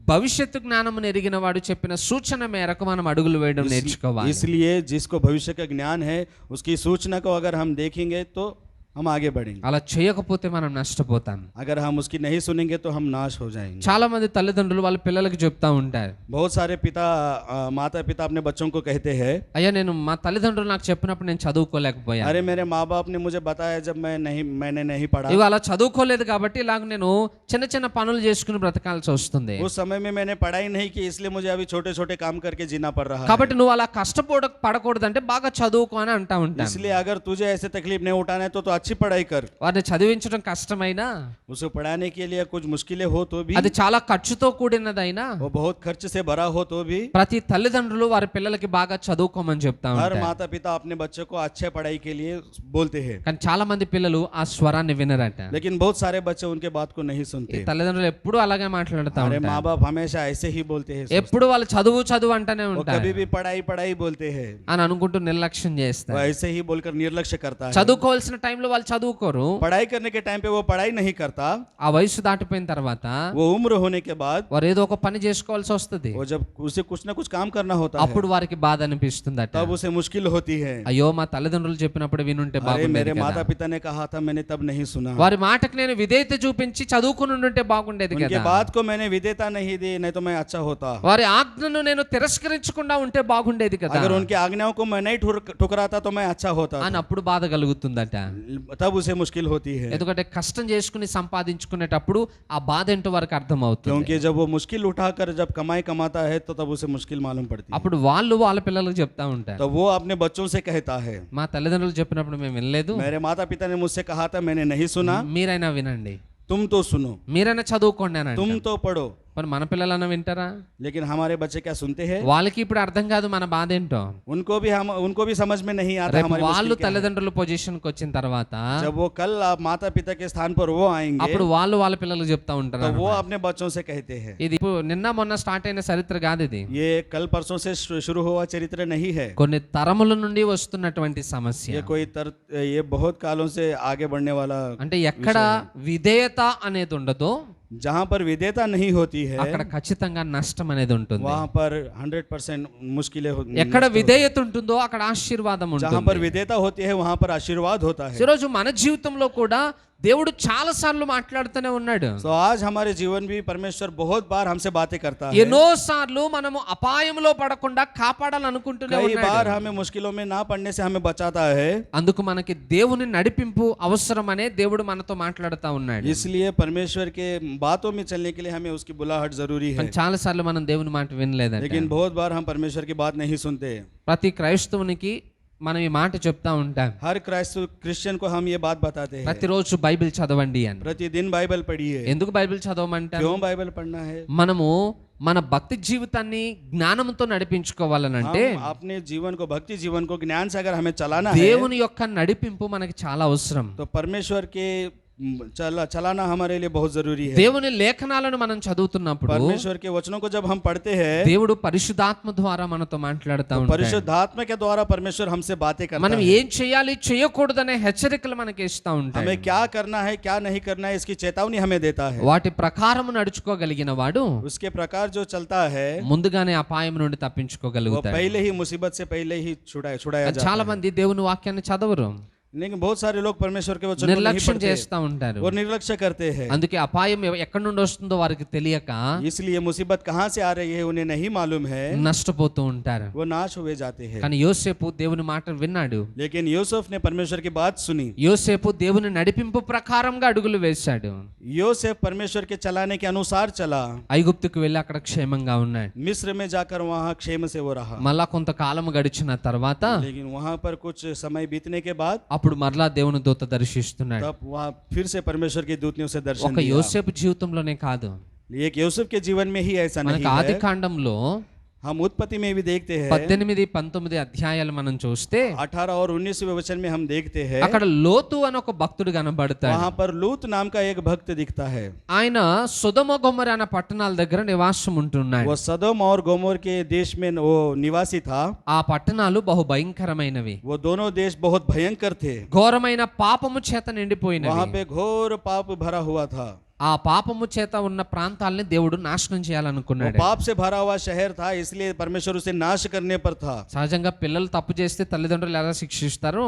భవిష్యత్తు జ్ఞానమును ఎరిగిన వాడు చెప్పిన సూచన మేరకు మనం అడుగులు వేయడం నేర్చుకోవాలి. इसलिए जिसको भविष्य का ज्ञान है उसकी सूचना को अगर हम देखेंगे तो हम आगे बढ़ेंगे. అలా చేయకపోతే మనం నష్టపోతాం. अगर हम उसकी नहीं सुनेंगे तो हम नाश हो जाएंगे. చాలా మంది తల్లిదండ్రులు వాళ్ళ పిల్లలకి చెప్తా ఉంటారు, बहुत सारे माता पिता अपने बच्चों को कहते हैं, అయ్యా నేను మా తల్లిదండ్రులు నాకు చెప్పినప్పుడు నేను చదువుకోలేకపోయాను, अरे मेरे माँ बाप ने मुझे बताया जब मैंने नहीं पढ़ा, ఇవి అలా చదువుకోలేదు కాబట్టి ఇలాగ నేను చిన్న చిన్న పనులు చేసుకుని బ్రతకాల్సి వస్తుంది. उस समय में मैंने पढ़ाई नहीं की इसलिए मुझे अभी छोटे छोटे काम करके जीना पड़ रहा है. కాబట్టి నువ్వు అలా పడకూడదంటే బాగా చదువుకో అని అంటా ఉంటాను. इसलिए अगर तुझे ऐसे तकलीफ नहीं उठाना है तो अच्छी पढ़ाई कर. వారిని చదివించడం కష్టమైనా, उसे पढ़ाने के लिए कुछ मुश्किलें हो तो भी, అది చాలా ఖర్చుతో కూడినదైనా, वो बहुत खर्च से भरा हो तो भी, ప్రతి తల్లిదండ్రులు వారి పిల్లలకి బాగా చదువుకోమని చెప్తా हर ఉంటారు. माता पिता अपने बच्चों को अच्छे पढ़ाई के लिए बोलते हैं, కానీ చాలా మంది పిల్లలు ఆ స్వరాన్ని వినరట. लेकिन बहुत सारे बच्चे उनके बात को नहीं ఈ सुनते. తల్లిదండ్రులు ఎప్పుడు అలాగే మాట్లాడుతా हमारे ఉంటారు. माँ बाप हमेशा ऐसे ही बोलते हैं, ఎప్పుడు వాళ్ళు చదువు చదువు అంటానే वो ఉంటారు कभी भी पढ़ाई पढ़ाई बोलते हैं, అని అనుకుంటూ నిర్లక్ష్యం वो చేస్తారు. ऐसे ही बोलकर निर्लक्ष्य करता है. చదువుకోవాల్సిన టైంలో వాళ్ళు చదువుకోరు. पढ़ाई करने के टाइम पे वो पढ़ाई नहीं करता, ఆ వయసు దాటిపోయిన తర్వాత वो उम्र होने के बाद వారు ఏదో ఒక పని చేసుకోవాల్సి వస్తుంది. वो जब उसे कुछ ना कुछ काम करना होता है అప్పుడు వారికి బాధ అనిపిస్తుందట. तब उसे मुश्किल होती है. అయ్యో మా తల్లిదండ్రులు చెప్పినప్పుడు వినుంటే अरे బాగుండేది मेरे కదా. माता पिता ने कहा था मैंने तब नहीं सुना, వారి మాటకు నేను విధేయత చూపించి చదువుకుని ఉంటే బాగుండేది उनके కదా. बात को मैंने विधेयता नहीं दी नहीं तो मैं अच्छा होता. వారి ఆజ్ఞను నేను తిరస్కరించకుండా ఉంటే బాగుండేది కదా अगर उनकी आज्ञाओं को मैं नहीं ठुकराता तो मैं अच्छा होता. అని అప్పుడు బాధ కలుగుతుందట. तब उसे मुश्किल होती है, ఎందుకంటే కష్టం చేసుకుని సంపాదించుకునేటప్పుడు ఆ బాధ ఏంటో వారికి అర్థమవుతుంది. क्योंकि जब वो मुश्किल उठाकर जब कमाई कमाता है तो तब उसे मुश्किल मालूम पड़ती है. అప్పుడు వాళ్ళు వాళ్ళ పిల్లలకు చెప్తా ఉంటారు, तो वो अपने बच्चों से कहता है, మా తల్లిదండ్రులు చెప్పినప్పుడు మేము వినలేదు, मेरे माता पिता ने मुझसे कहा था मैंने नहीं सुना, మీరైనా వినండి, तुम तो सुनो, మీరైనా చదువుకోండి అని तुम అంటారు. तो पढ़ो. మరి మన పిల్లలన్నా వింటారా? लेकिन हमारे बच्चे क्या सुनते हैं? వాళ్ళకి ఇప్పుడు అర్థం కాదు మన బాధ ఏంటో. उनको भी समझ में नहीं आता రేపు हमारी వాళ్ళు मुश्किल क्या है. తల్లిదండ్రుల పొజిషన్ కి వచ్చిన తర్వాత जब वो कल आप माता पिता के स्थान पर वो आएंगे అప్పుడు వాళ్ళు వాళ్ళ పిల్లలకు చెప్తా ఉంటారు तो वो అన్నమాట. अपने बच्चों से कहते हैं. ఇది ఇప్పుడు నిన్న మొన్న స్టార్ట్ అయిన చరిత్ర కాదు ఇది. ये कल परसों से शुरू हुआ चरित्र नहीं है. కొన్ని తరముల నుండి వస్తున్నటువంటి సమస్య. ये बहुत कालों से आगे बढ़ने वाला, అంటే ఎక్కడ విధేయత అనేది ఉండదో जहाँ पर विधेयता नहीं होती है అక్కడ ఖచ్చితంగా నష్టం అనేది ఉంటుంది. वहाँ पर 100% मुश्किलें ఎక్కడ విధేయత ఉంటుందో అక్కడ ఆశీర్వాదం जहाँ पर ఉంటుంది. विधेयता होती है वहाँ पर आशीर्वाद होता है. ఈరోజు మన జీవితంలో కూడా దేవుడు చాలా సార్లు మాట్లాడుతూనే ఉన్నాడు. तो आज हमारे जीवन भी परमेश्वर बहुत बार हमसे बातें करता है. ఎన్నో సార్లు మనము అపాయంలో పడకుండా కాపాడాలనుకుంటూనే कई बार ఉన్నాడు. हमें मुश्किलों में ना पड़ने से हमें बचाता है. అందుకు మనకి దేవుని నడిపింపు అవసరమనే దేవుడు మనతో మాట్లాడుతూ ఉన్నాడు. इसलिए परमेश्वर के बातों में चलने के लिए हमें उसकी बुलाहट जरूरी है. కానీ చాలా సార్లు మనం దేవుని మాట వినలేదంట. लेकिन बहुत बार हम परमेश्वर की बात नहीं सुनते. ప్రతి క్రైస్తవునికి మనం ఈ మాట చెప్తా ఉంటాం, हर क्रिश्चियन को हम ये बात बताते हैं, ప్రతిరోజు బైబిల్ చదవండి అని. प्रतिदिन बाइबल पढ़िए. ఎందుకు బైబిల్ చదవమంటారు? क्यों बाइबल पढ़ना है? మనము మన భక్తి జీవితాన్ని జ్ఞానంతో నడిపించుకోవాలనంటే हम अपने जीवन को, भक्ति जीवन को ज्ञान से अगर हमें चलाना है దేవుని యొక్క నడిపింపు మనకి చాలా అవసరం. तो परमेश्वर के चलाना हमारे लिए बहुत जरूरी है. దేవుని లేఖనాలను మనం చదువుతున్నప్పుడు परमेश्वर के वचनों को जब हम पढ़ते हैं దేవుడు పరిశుద్ధాత్మ ద్వారా మనతో మాట్లాడుతూ ఉంటాడు. परिशुद्धात्मा के द्वारा परमेश्वर हमसे बातें करता మనం है. ఏం చేయాలి చేయకూడదనే హెచ్చరికలు మనకి ఇస్తా ఉంటాయి. हमें क्या करना है क्या नहीं करना है इसकी चेतावनी हमें देता है. వాటి ప్రకారం నడుచుకోగలిగిన వాడు उसके प्रकार जो चलता है ముందుగానే అపాయం నుండి वो తప్పించుకోగలుగుతాడు. पहले ही मुसीबत से पहले ही छुड़ाया కానీ जाता చాలా है. మంది దేవుని వాక్యాన్ని చదవరు, लेकिन बहुत सारे लोग परमेश्वर के वचन को नहीं నిర్లక్ష్యం पढ़ते చేస్తా ఉంటారు. और निर्लक्ष्य करते हैं. అందుకే అపాయం ఎక్కడి నుండి వస్తుందో వారికి తెలియక इसलिए मुसीबत कहाँ से आ रही है उन्हें नहीं मालूम है, నష్టపోతూ ఉంటారు. वो नाश हुए जाते हैं. కానీ యోసేపు దేవుని మాట విన్నాడు. लेकिन यूसुफ ने परमेश्वर की बात सुनी. యోసేపు దేవుని నడిపింపు ప్రకారంగా అడుగులు వేశాడు. यूसुफ परमेश्वर के चलाने के अनुसार चला. ఐగుప్తుకు వెళ్ళి అక్కడ క్షేమంగా ఉన్నాడు. मिस्र में जाकर वहाँ क्षेम से वो रहा. మళ్ళా కొంతకాలం గడిచిన తర్వాత लेकिन वहाँ पर कुछ समय बीतने के बाद అప్పుడు మరలా దేవుని దూత దర్శిస్తున్నాడు. तब वहाँ फिर से परमेश्वर के दूत ने उसे दर्शन ఒక दिया. యోసేపు జీవితంలోనే కాదు, एक यूसुफ के जीवन में ही ऐसा नहीं మనకి ఆది है. కాండంలో हम उत्पत्ति में भी देखते हैं 18-19 అధ్యాయాలు మనం చూస్తే 18 और 19वें वचन में हम देखते हैं అక్కడ లోతు అని ఒక భక్తుడు కనబడతాడు. वहां पर लूत नाम का एक भक्त दिखता है. ఆయన సొదొమ గొమొర అనే పట్టణాల దగ్గర నివాసం ఉంటున్నాడు. वो सदोम और गोमोर के देश में वो निवासी था. ఆ పట్టణాలు బహు భయంకరమైనవి. वो दोनों देश बहुत भयंकर थे. ఘోరమైన పాపము చేత నిండిపోయినవి. वहां पे घोर पाप भरा हुआ था. ఆ పాపము చేత ఉన్న ప్రాంతాలని దేవుడు నాశనం वो చేయాలనుకున్నాడు. पाप से भरा हुआ शहर था, इसलिए परमेश्वर उसे नाश करने पर था. సహజంగా పిల్లలు తప్పు చేస్తే తల్లిదండ్రులు ఎలా శిక్షిస్తారు?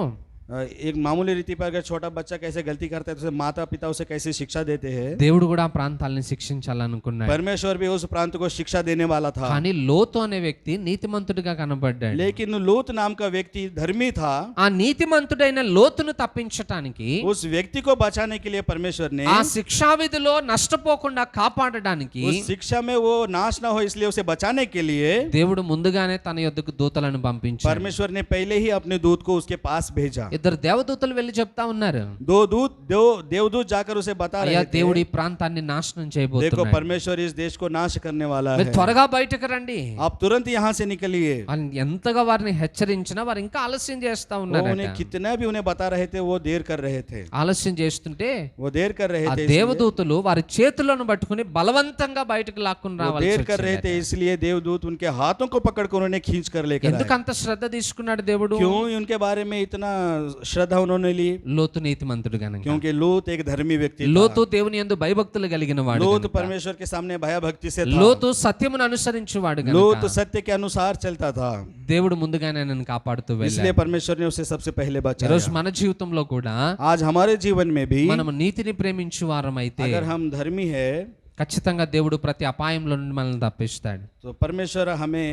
एक मामूली रीति पर अगर छोटा बच्चा कैसे गलती करता है तो उसे माता पिता उसे कैसे शिक्षा देते हैं. దేవుడు కూడా ఆ ప్రాంతాలని శిక్షించాలనుకున్నాడు. परमेश्वर भी उस प्रांत को शिक्षा देने वाला था. కానీ లోతు అనే వ్యక్తి నీతిమంతుడిగా కనబడ్డాడు. लेकिन लूत नाम का व्यक्ति धर्मी था. ఆ నీతిమంతుడైన లోతును తప్పించటానికి, उस व्यक्ति को बचाने के लिए परमेश्वर ने ఆ శిక్షా విధిలో నష్టపోకుండా కాపాడడానికి उस शिक्षा में वो नाश ना हो इसलिए उसे बचाने के लिए దేవుడు ముందుగానే తన యొద్దకు దూతలను పంపించాడు. परमेश्वर ने पहले ही अपने दूत को उसके पास भेजा. ఇద్దరు దేవదూతలు వెళ్ళి చెప్తా ఉన్నారు, देवदूत जाकर उसे बता అయ్యా रहे थे, దేవుడు ఈ ప్రాంతాన్ని నాశనం देखो చేయబోతున్నాడు, परमेश्वर इस देश को नाश करने वाला మీరు है, త్వరగా బయటకు రండి. आप तुरंत यहाँ से निकलिए. వాళ్ళని ఎంతగా వారిని హెచ్చరించినా వారు ఇంకా ఆలస్యం చేస్తా वो ఉన్నారు. उन्हें कितना भी उन्हें बता रहे थे वो देर कर रहे थे. ఆలస్యం చేస్తుంటే वो देर कर रहे ఆ थे దేవదూతలు వారి చేతులను పట్టుకుని బలవంతంగా బయటకు లాక్కుని वो రావాలి. देर कर रहे थे इसलिए देवदूत उनके हाथों को पकड़कर उन्हें खींच कर लेकर आए. ఎందుకు అంత శ్రద్ధ తీసుకున్నాడు దేవుడు? क्यों उनके बारे में इतना श्रद्धा उन्होंने ली? లోతు నీతిమంతుడు గనుక. क्योंकि लूत एक धर्मी व्यक्ति లోతు था. దేవుని యందు భయభక్తులు కలిగిన వాడు लूत గనుక. परमेश्वर के सामने भय भक्ति से था. లోతు సత్యమును అనుసరించువాడు గనుక लूत सत्य के अनुसार चलता था, దేవుడు ముందుగానే నన్ను కాపాడుతూ వెళ్ళాడు. इसलिए परमेश्वर ने उसे सबसे पहले ఈరోజు बचाया. మన జీవితంలో కూడా आज हमारे जीवन में भी మనం నీతిని ప్రేమించు వారమైతే अगर हम धर्मी है ఖచ్చితంగా దేవుడు ప్రతి అపాయంలో నుండి మనల్ని తప్పిస్తాడు. तो परमेश्वर हमें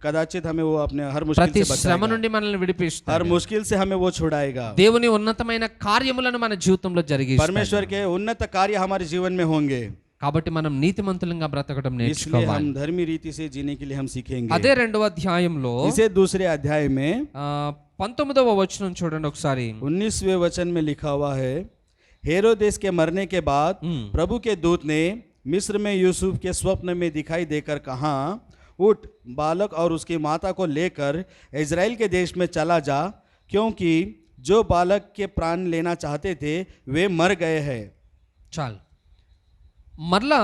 कदाचित हमें वो अपने हर मुश्किल ప్రతి से శ్రమ बचाएगा. నుండి మనల్ని విడిపిస్తాడు. हर मुश्किल से हमें वो छुड़ाएगा. దేవుని ఉన్నతమైన కార్యములను మన జీవితంలో జరిగిస్తాడు. परमेश्वर के उन्नत कार्य हमारे जीवन में होंगे, కాబట్టి మనం నీతిమంతులంగా బ్రతకడం इसलिए నేర్చుకోవాలి. हम धर्मी रीति से जीने के लिए हम सीखेंगे. అదే 2వ అధ్యాయంలో इसे दूसरे अध्याय में 19వ వచనం చూడండి ఒకసారి. 19वें वचन में लिखा हुआ है, हेरोदेस के मरने के बाद प्रभु के दूत ने मिस्र में यूसुफ के स्वप्न में दिखाई देकर कहा, उठ बालक और उसकी माता को लेकर इज़राइल के देश में चला जा, क्योंकि जो बालक के प्राण लेना चाहते थे वे मर गए हैं. చాలు. మరలా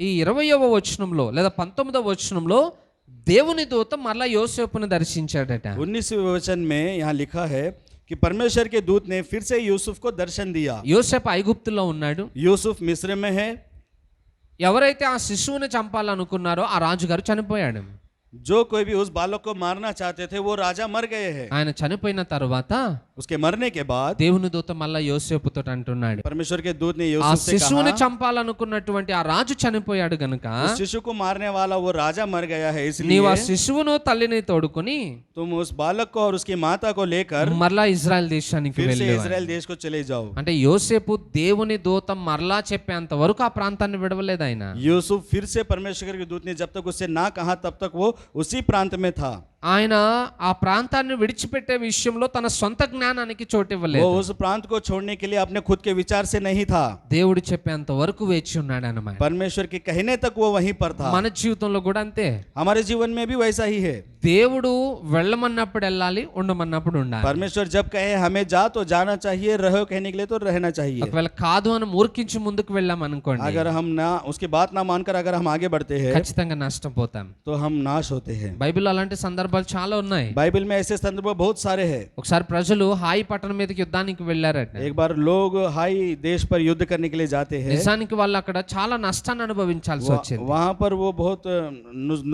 ఈ 20వ వచనంలో లేదా 19వ వచనంలో దేవుని దూత మరలా యోసేపును దర్శించాడట. 19वें वचन में यहाँ लिखा है कि परमेश्वर के दूत ने फिर से यूसुफ को दर्शन दिया. యోసేపు ఐగుప్తులో ఉన్నాడు. यूसुफ मिस्र में है. ఎవరైతే ఆ శిశువుని చంపాలనుకున్నారో ఆ రాజుగారు చనిపోయాడు. जो कोई भी उस बालक को मारना चाहते थे वो राजा मर गए हैं. ఆయన చనిపోయిన తర్వాత उसके मरने के बाद దేవుని దూత మళ్ళా యోసేపుతో అంటున్నాడు, परमेश्वर के दूत ने ఆ यूसुफ से శిశువుని कहा, చంపాలనుకున్నటువంటి ఆ రాజు చనిపోయాడు గనుక उस शिशु को मारने वाला वो राजा मर गया है, నీవు ఆ इसलिए శిశువును తల్లిని తోడుకుని तुम उस बालक को और उसकी माता को लेकर మరలా ఇజ్రాయెల్ దేశానికి फिर से వెళ్ళేవాడు. इजराइल देश को चले जाओ. అంటే యోసేపు దేవుని దూత మరలా చెప్పేంత వరకు ఆ ప్రాంతాన్ని విడవలేదు ఆయన. यूसुफ फिर से परमेश्वर के दूत ने जब तक उससे ना कहा तब तक वो उसी प्रांत में था. ఆయన ఆ ప్రాంతాన్ని విడిచిపెట్టే విషయంలో తన సొంత జ్ఞానానికి చోటు वो ఇవ్వలేదు. उस प्रांत को छोड़ने के लिए अपने खुद के विचार से नहीं था. దేవుడు చెప్పేంత వరకు వేచి ఉన్నాడు అన్నమాట. परमेश्वर के कहने तक वो वहीं पर था. మన జీవితంలో కూడా అంతే. हमारे जीवन में भी वैसा ही है. దేవుడు వెళ్ళమన్నప్పుడు వెళ్ళాలి, ఉండమన్నప్పుడు ఉండాలి. परमेश्वर जब कहे हमें जा तो जाना चाहिए, रहो कहने के लिए तो रहना चाहिए. ఒకవేళ కాదు అని మూర్ఖించి ముందుకు వెళ్ళాం అనుకోండి, अगर हम ना उसकी बात ना मानकर अगर हम आगे बढ़ते हैं ఖచ్చితంగా నష్టపోతాం. तो हम नाश होते हैं. బైబిల్ అలాంటి సందర్భాలు చాలా ఉన్నాయి. बाइबल में ऐसे संदर्भ बहुत सारे हैं. ఒకసారి ప్రజలు హాయి పట్టణం మీదకి యుద్ధానికి వెళ్ళారట. एक बार लोग हाई देश पर युद्ध करने के लिए जाते हैं. నిజానికి వాళ్ళు అక్కడ చాలా నష్టాన్ని అనుభవించాల్సి వచ్చింది. वहां पर वो बहुत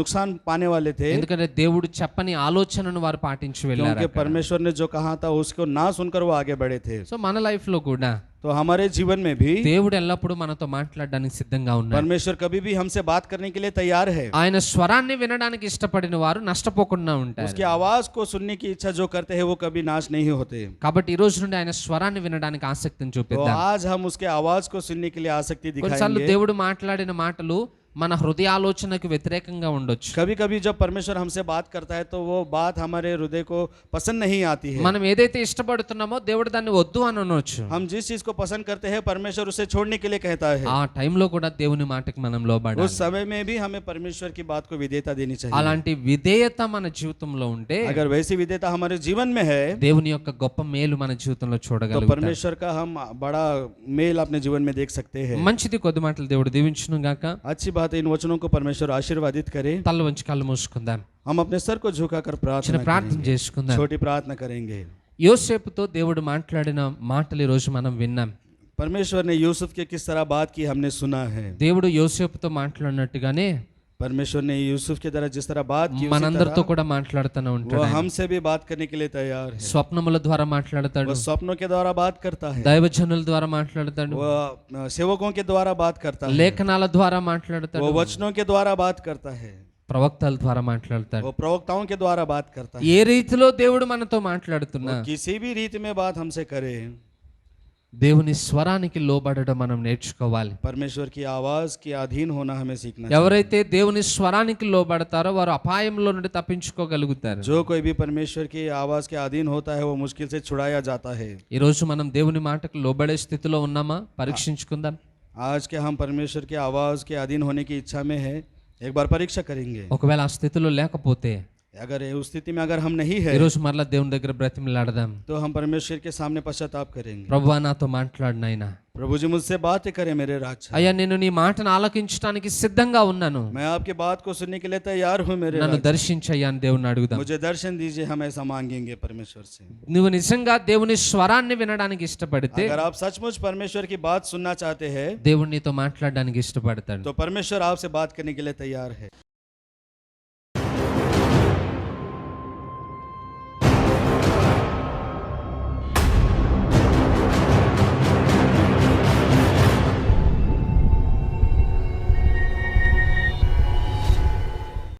नुकसान पाने वाले थे, ఎందుకంటే దేవుడు చెప్పని ఆలోచనను వారు పాటించి వెళ్ళారు. क्योंकि परमेश्वर ने जो कहा था उसको ना सुनकर वो आगे बढ़े थे. సో మన లైఫ్ లో కూడా तो हमारे जीवन में भी దేవుడు ఎల్లప్పుడూ మనతో మాట్లాడడానికి సిద్ధంగా ఉన్నాడు. परमेश्वर कभी भी हमसे बात करने के लिए तैयार है. ఆయన స్వరాన్ని వినడానికి ఇష్టపడిన వారు నష్టపోకుండా ఉంటారు. उसकी आवाज को सुनने की इच्छा जो करते हैं वो कभी नाश नहीं होते. కాబట్టి ఈ రోజు నుండి ఆయన స్వరాన్ని వినడానికి ఆసక్తిని तो చూపిద్దాం. आज हम उसके आवाज को सुनने के लिए आसक्ति కొన్నిసార్లు दिखाएंगे. దేవుడు మాట్లాడిన మాటలు మన హృదయాలోచనకు వ్యతిరేకంగా ఉండొచ్చు. कभी कभी जब परमेश्वर हमसे बात करता है तो वो बात हमारे हृदय को पसंद नहीं आती है. మనం ఏదైతే ఇష్టపడుతున్నామో దేవుడు దాన్ని వద్దు అని అనొచ్చు. हम जिस चीज को पसंद करते हैं परमेश्वर उसे छोड़ने के लिए कहता है. ఆ టైంలో కూడా దేవుని మాటకి మనం లోబడాలి. उस समय में भी हमें परमेश्वर की बात को विधेयता देनी चाहिए. అలాంటి విధేయత మన జీవితంలో ఉంటే अगर वैसी विधेयता हमारे जीवन में है దేవుని యొక్క గొప్ప మేలు మన జీవితంలో तो చూడగలుగుతాం. परमेश्वर का हम बड़ा मेल अपने जीवन में देख सकते हैं. మంచిది, కొద్ది మాటలు దేవుడు దీవించును గాక. अच्छी बात है, इन वचनों को परमेश्वर आशीर्वादित करे. తల వంచి కళ్ళు మూసుకుందాం, हम अपने सर को झुकाकर చిన్న प्रार्थना ప్రార్థన करेंगे. చేసుకుందాం. छोटी प्रार्थना करेंगे. యోసేపుతో దేవుడు మాట్లాడిన మాటలు ఈ రోజు మనం విన్నాం. परमेश्वर ने यूसुफ के किस तरह बात की हमने सुना है. దేవుడు యోసేపుతో మాట్లాడినట్టుగానే परमेश्वर ने यूसुफ की तरह जिस तरह बात की उसी మనందరితో तरह కూడా మాట్లాడుతూనే वो ఉంటాడు. हमसे भी बात करने के लिए तैयार है. స్వప్నముల ద్వారా మాట్లాడతాడు, वो स्वप्नों के द्वारा बात करता है. దైవజనుల ద్వారా మాట్లాడతాడు, वो सेवकों के द्वारा बात करता है. లేఖనాల ద్వారా మాట్లాడతాడు, वो वचनों के द्वारा बात करता है. ప్రవక్తల ద్వారా మాట్లాడతాడు. वो प्रवक्ताओं के द्वारा बात करता है. ఏ రీతిలో దేవుడు మనతో మాట్లాడుతున్నా वो किसी भी रीति में बात हमसे करे, దేవుని స్వరానికి లోబడడం మనం నేర్చుకోవాలి. परमेश्वर की आवाज के अधीन होना हमें सीखना चाहिए. ఎవరైతే దేవుని స్వరానికి లోబడతారో వారు అపాయంలో నుండి తప్పించుకోగలుగుతారు. जो कोई भी परमेश्वर की आवाज के अधीन होता है वो मुश्किल से छुड़ाया जाता है. ఈ రోజు మనం దేవుని మాటకు లోబడే స్థితిలో ఉన్నామా పరీక్షించుకుందాం. आज के हम परमेश्वर की आवाज के अधीन होने की इच्छा में है, एक बार परीक्षा करेंगे. ఒకవేళ ఆ స్థితిలో లేకపోతే अगर उस स्थिति में अगर हम नहीं है ఈ రోజు మరలా దేవుని దగ్గర బ్రతిమలాడదాం. तो हम परमेश्वर के सामने पश्चाताप करेंगे. ప్రభువా నాతో మాట్లాడు నాయనా, प्रभु जी मुझसे बात करें मेरे राजा. అయ్యా నేను నీ మాటను ఆలకించడానికి సిద్ధంగా ఉన్నాను, मैं आपकी बात को सुनने के लिए तैयार हूँ मेरे నన్ను राजा. దర్శించయ్యా అని దేవుని అడుగుదాం. मुझे दर्शन दीजिए, हम ऐसा मांगेंगे परमेश्वर से. నువ్వు నిజంగా దేవుని స్వరాన్ని వినడానికి ఇష్టపడితే अगर आप सचमुच परमेश्वर की बात सुनना चाहते हैं దేవుడు నీతో మాట్లాడడానికి ఇష్టపడతాడు. तो परमेश्वर आपसे बात करने के लिए तैयार है.